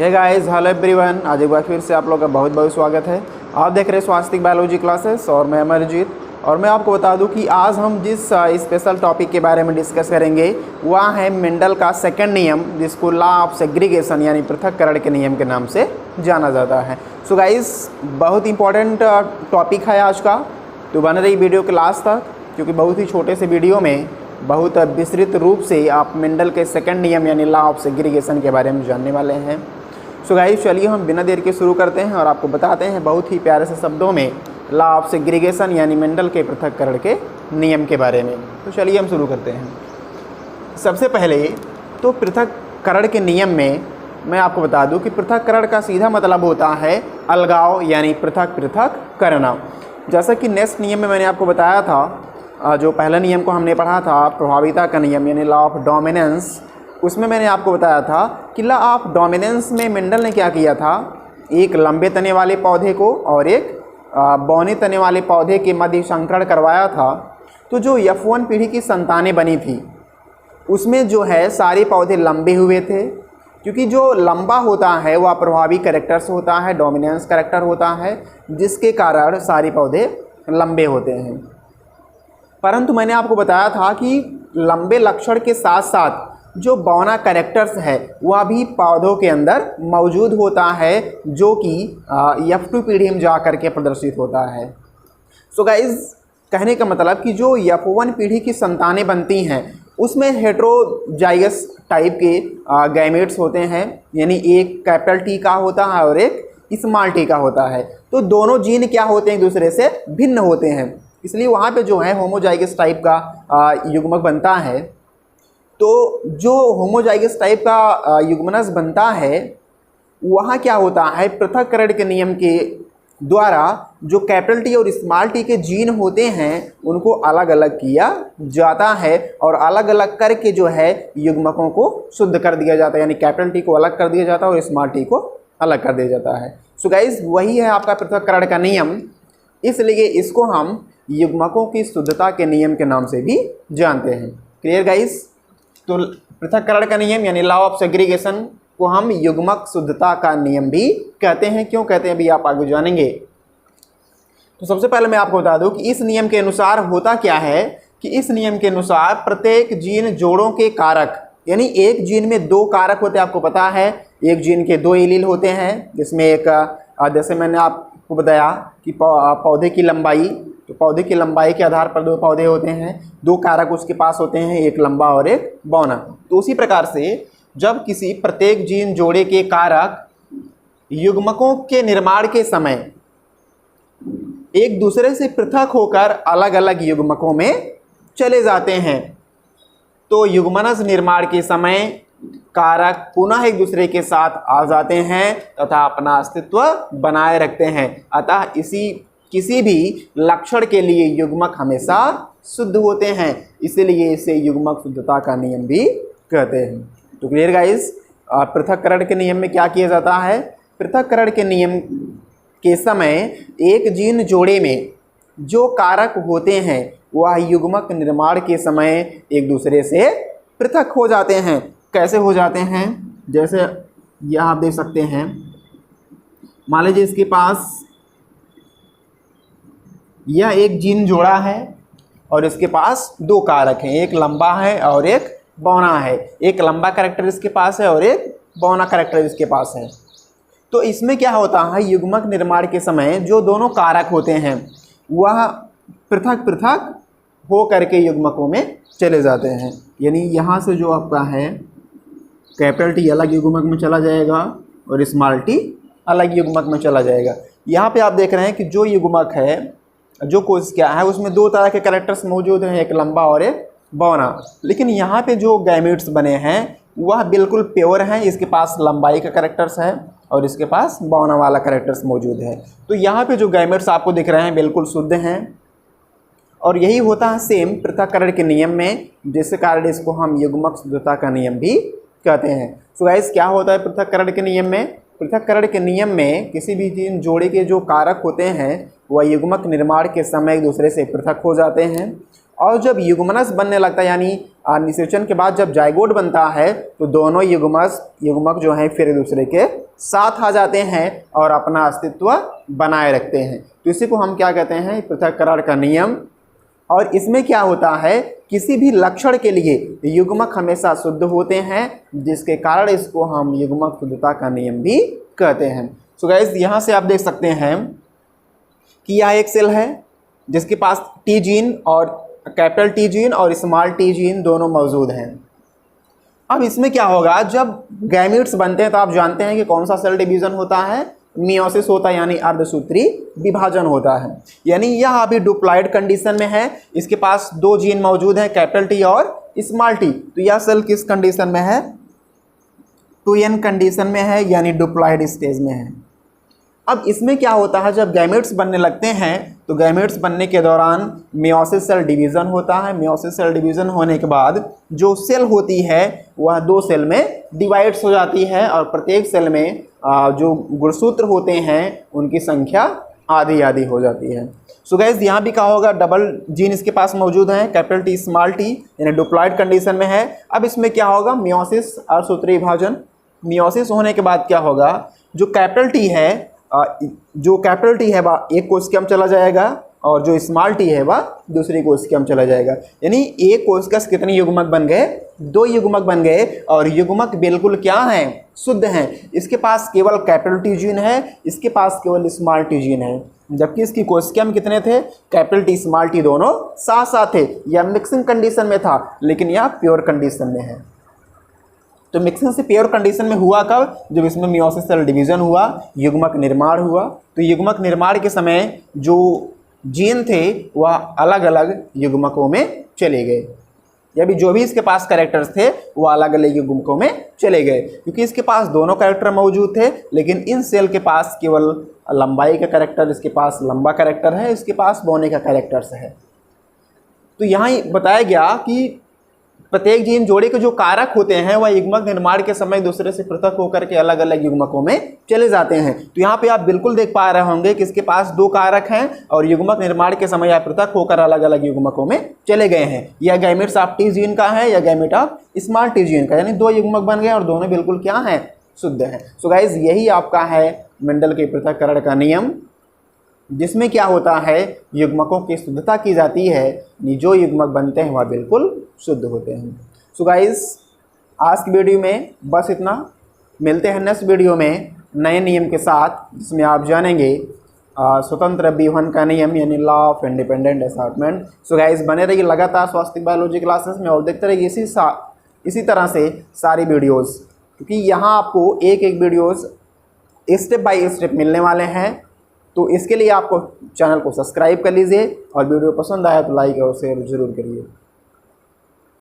Hey guys, hello everyone. आज एक बार फिर से आप लोग का बहुत बहुत स्वागत है। आप देख रहे हैं स्वास्थ्य बायोलॉजी क्लासेस और मैं अमरजीत। और मैं आपको बता दूं कि आज हम जिस स्पेशल टॉपिक के बारे में डिस्कस करेंगे वह है मेंडल का सेकंड नियम, जिसको लॉ ऑफ सेग्रीगेशन यानी पृथक्करण के नियम के नाम से जाना जाता है। सो गाइस, बहुत इंपॉर्टेंट टॉपिक है आज का, तो बन रही वीडियो के लास्ट तक, क्योंकि बहुत ही छोटे से वीडियो में बहुत विस्तृत रूप से आप मेंडल के सेकंड नियम यानी लॉ ऑफ सेग्रीगेशन के बारे में जानने वाले हैं। सो गाइस, चलिए हम बिना देर के शुरू करते हैं और आपको बताते हैं बहुत ही प्यारे से शब्दों में लॉ ऑफ सेग्रीगेशन यानी मेंडल के पृथक्करण के नियम के बारे में। तो चलिए हम शुरू करते हैं। सबसे पहले तो पृथक्करण के नियम में मैं आपको बता दूं कि पृथक्करण का सीधा मतलब होता है अलगाव यानी पृथक पृथक करना। जैसा कि नेक्स्ट नियम में मैंने आपको बताया था, जो पहला नियम को हमने पढ़ा था प्रभाविता का नियम यानी लॉ ऑफ डोमिनेंस, उसमें मैंने आपको बताया था कि लॉ ऑफ डोमिनेंस में मेंडल ने क्या किया था, एक लंबे तने वाले पौधे को और एक बौने तने वाले पौधे के मध्य संकरण करवाया था। तो जो F1 पीढ़ी की संतानें बनी थी उसमें जो है सारे पौधे लंबे हुए थे, क्योंकि जो लंबा होता है वह प्रभावी कैरेक्टर्स होता है, डोमिनेंस कैरेक्टर होता है, जिसके कारण सारे पौधे लंबे होते हैं। परंतु मैंने आपको बताया था कि लंबे लक्षण के साथ साथ जो बौना कैरेक्टर्स है वह भी पौधों के अंदर मौजूद होता है, जो कि F2 पीढ़ी में जा कर के प्रदर्शित होता है। सो गाइज, कहने का मतलब कि जो F1 पीढ़ी की संतानें बनती हैं उसमें हेटेरोजाइगस टाइप के गैमेट्स होते हैं, यानी एक कैपिटल टी का होता है और एक स्मॉल टी का होता है। तो दोनों जीन क्या होते हैं, एक दूसरे से भिन्न होते हैं, इसलिए वहाँ पे जो है होमोजाइगस टाइप का युग्मक बनता है। तो जो होमोजाइगस टाइप का युग्मनस बनता है वहाँ क्या होता है, पृथक्करण के नियम के द्वारा जो कैपिटल टी और स्मॉल टी के जीन होते हैं उनको अलग अलग किया जाता है और अलग अलग करके जो है युग्मकों को शुद्ध कर दिया जाता है, यानी कैपिटल टी को अलग कर दिया जाता है और स्मॉल टी को अलग कर दिया जाता है। सो गाइस, वही है आपका पृथक्करण का नियम, इसलिए इसको हम युग्मकों की शुद्धता के नियम के नाम से भी जानते हैं। Clear guys? तो पृथक्करण का नियम यानी लॉ ऑफ सेग्रीगेशन को हम युग्मक शुद्धता का नियम भी कहते हैं। क्यों कहते हैं अभी आप आगे जानेंगे। तो सबसे पहले मैं आपको बता दूं कि इस नियम के अनुसार होता क्या है कि इस नियम के अनुसार प्रत्येक जीन जोड़ों के कारक, यानी एक जीन में दो कारक होते हैं, आपको पता है एक जीन के दो एलील होते हैं, जिसमें एक जैसे मैंने आपको बताया कि पौधे की लंबाई, तो पौधे की लंबाई के आधार पर दो पौधे होते हैं, दो कारक उसके पास होते हैं, एक लंबा और एक बौना। तो उसी प्रकार से जब किसी प्रत्येक जीन जोड़े के कारक युग्मकों के निर्माण के समय एक दूसरे से पृथक होकर अलग अलग युग्मकों में चले जाते हैं, तो युग्मनस निर्माण के समय कारक पुनः एक दूसरे के साथ आ जाते हैं तथा अपना अस्तित्व बनाए रखते हैं। अतः किसी भी लक्षण के लिए युग्मक हमेशा शुद्ध होते हैं, इसलिए इसे युग्मक शुद्धता का नियम भी कहते हैं। तो क्लियर गाइस? पृथक्करण के नियम में क्या किया जाता है, पृथक्करण के नियम के समय एक जीन जोड़े में जो कारक होते हैं वह युग्मक निर्माण के समय एक दूसरे से पृथक हो जाते हैं। कैसे हो जाते हैं, जैसे यह आप देख सकते हैं, मान लीजिए इसके पास यह एक जीन जोड़ा है और इसके पास दो कारक हैं, एक लंबा है और एक बौना है, एक लंबा कैरेक्टर इसके पास है और एक बौना कैरेक्टर इसके पास है। तो इसमें क्या होता है, युग्मक निर्माण के समय जो दोनों कारक होते हैं वह पृथक पृथक हो करके युग्मकों में चले जाते हैं, यानी यहाँ से जो आपका है कैपिटल टी अलग युग्मक में चला जाएगा और स्मॉल टी अलग युग्मक में चला जाएगा। यहाँ पे आप देख रहे हैं कि जो युग्मक है, जो कोश क्या है, उसमें दो तरह के कैरेक्टर्स मौजूद हैं, एक लंबा और एक बौना। लेकिन यहाँ पे जो गैमेट्स बने हैं वह बिल्कुल प्योर हैं, इसके पास लंबाई का कैरेक्टर्स है और इसके पास बौना वाला कैरेक्टर्स मौजूद है। तो यहाँ पे जो गैमेट्स आपको दिख रहे हैं बिल्कुल शुद्ध हैं, और यही होता है सेम पृथक्करण के नियम में, जिसके कारण इसको हम युग्मक शुद्धता का नियम भी कहते हैं। सो गाइस, क्या होता है पृथक्करण के नियम में, पृथक्करण के नियम में किसी भी जीन जोड़े के जो कारक होते हैं वह युग्मक निर्माण के समय एक दूसरे से पृथक हो जाते हैं, और जब युग्मनस बनने लगता है यानी निषेचन के बाद जब जाइगोट बनता है तो दोनों युग्मक जो हैं फिर एक दूसरे के साथ आ जाते हैं और अपना अस्तित्व बनाए रखते हैं। तो इसी को हम क्या कहते हैं, पृथक्करण का नियम। और इसमें क्या होता है, किसी भी लक्षण के लिए युग्मक हमेशा शुद्ध होते हैं, जिसके कारण इसको हम युग्मक शुद्धता का नियम भी कहते हैं। सो गाइस, यहाँ से आप देख सकते हैं कि यह एक सेल है जिसके पास टी जीन और कैपिटल टी जीन और स्मॉल टी जीन दोनों मौजूद हैं। अब इसमें क्या होगा, जब गैमीट्स बनते हैं तो आप जानते हैं कि कौन सा सेल डिवीजन होता है, मियोसिस होता है, यानी अर्धसूत्री विभाजन होता है। यानी यह अभी डिप्लॉयड कंडीशन में है, इसके पास दो जीन मौजूद हैं, कैपिटल टी और स्मॉल टी। तो यह सेल किस कंडीशन में है, 2n कंडीशन में है, यानी डिप्लॉयड स्टेज में है। अब इसमें क्या होता है, जब गैमेट्स बनने लगते हैं तो गैमेट्स बनने के दौरान मियोसिस सेल डिवीज़न होता है। मियोसिस सेल डिवीज़न होने के बाद जो सेल होती है वह दो सेल में डिवाइड्स हो जाती है और प्रत्येक सेल में जो गुणसूत्र होते हैं उनकी संख्या आधी आधी हो जाती है। सो गाइस, यहाँ भी कहा होगा डबल जीन इसके पास मौजूद हैं, कैपिटल टी स्मॉल टी, यानी डिप्लॉयड कंडीशन में है। अब इसमें क्या होगा, मियोसिस अर्धसूत्री विभाजन। मियोसिस होने के बाद क्या होगा, जो कैपिटल टी है वह एक कोशिका में चला जाएगा और जो स्मॉल टी है वह दूसरी कोशिका में चला जाएगा। यानी एक कोशिका से कितने युग्मक बन गए, दो युग्मक बन गए, और युग्मक बिल्कुल क्या हैं, शुद्ध हैं। इसके पास केवल कैपिटल टी जीन है, इसके पास केवल स्मॉल टी जीन है, जबकि इसकी कोशिका में कितने थे, कैपिटल टी स्मॉल टी दोनों साथ साथ थे। यह मिक्सिंग कंडीशन में था, लेकिन यह प्योर कंडीशन में है। तो मिक्सिंग से प्योर कंडीशन में हुआ कब, जब इसमें मियोसिस सेल डिवीजन हुआ, युग्मक निर्माण हुआ। तो युग्मक निर्माण के समय जो जीन थे वह अलग अलग युग्मकों में चले गए, या भी जो भी इसके पास कैरेक्टर्स थे वो अलग अलग युग्मकों में चले गए, क्योंकि इसके पास दोनों कैरेक्टर मौजूद थे। लेकिन इन सेल के पास केवल लंबाई का कैरेक्टर, इसके पास लंबा कैरेक्टर है, इसके पास बौने का कैरेक्टर्स है। तो यहाँ बताया गया कि प्रत्येक जीन जोड़े के जो कारक होते हैं वह युग्मक निर्माण के समय दूसरे से पृथक होकर के अलग अलग युग्मकों में चले जाते हैं। तो यहाँ पे आप बिल्कुल देख पा रहे होंगे कि इसके पास दो कारक हैं और युग्मक निर्माण के समय यह पृथक होकर अलग अलग युग्मकों में चले गए हैं। यह गैमेट्स ऑफ टी जीन का है या gamete of small T gene का, यानी दो युग्मक बन गए और दोनों बिल्कुल क्या हैं, शुद्ध हैं। सो गाइज, यही आपका है मेंडल के पृथक्करण का नियम, जिसमें क्या होता है, युग्मकों की शुद्धता की जाती है, जो युग्मक बनते हैं वह बिल्कुल शुद्ध होते हैं। सो गाइस, आज की वीडियो में बस इतना। मिलते हैं नेक्स्ट वीडियो में नए नियम के साथ, जिसमें आप जानेंगे स्वतंत्र विवहन का नियम, यानी law of independent assortment. So guys, बने रहिए लगातार स्वास्थ्य बायोलॉजी क्लासेस में और देखते रहिए इसी तरह से सारी वीडियोज़, क्योंकि यहाँ आपको एक एक वीडियोज़ स्टेप बाय स्टेप मिलने वाले हैं। तो इसके लिए आपको चैनल को सब्सक्राइब कर लीजिए और वीडियो पसंद आया तो लाइक और शेयर जरूर करिए।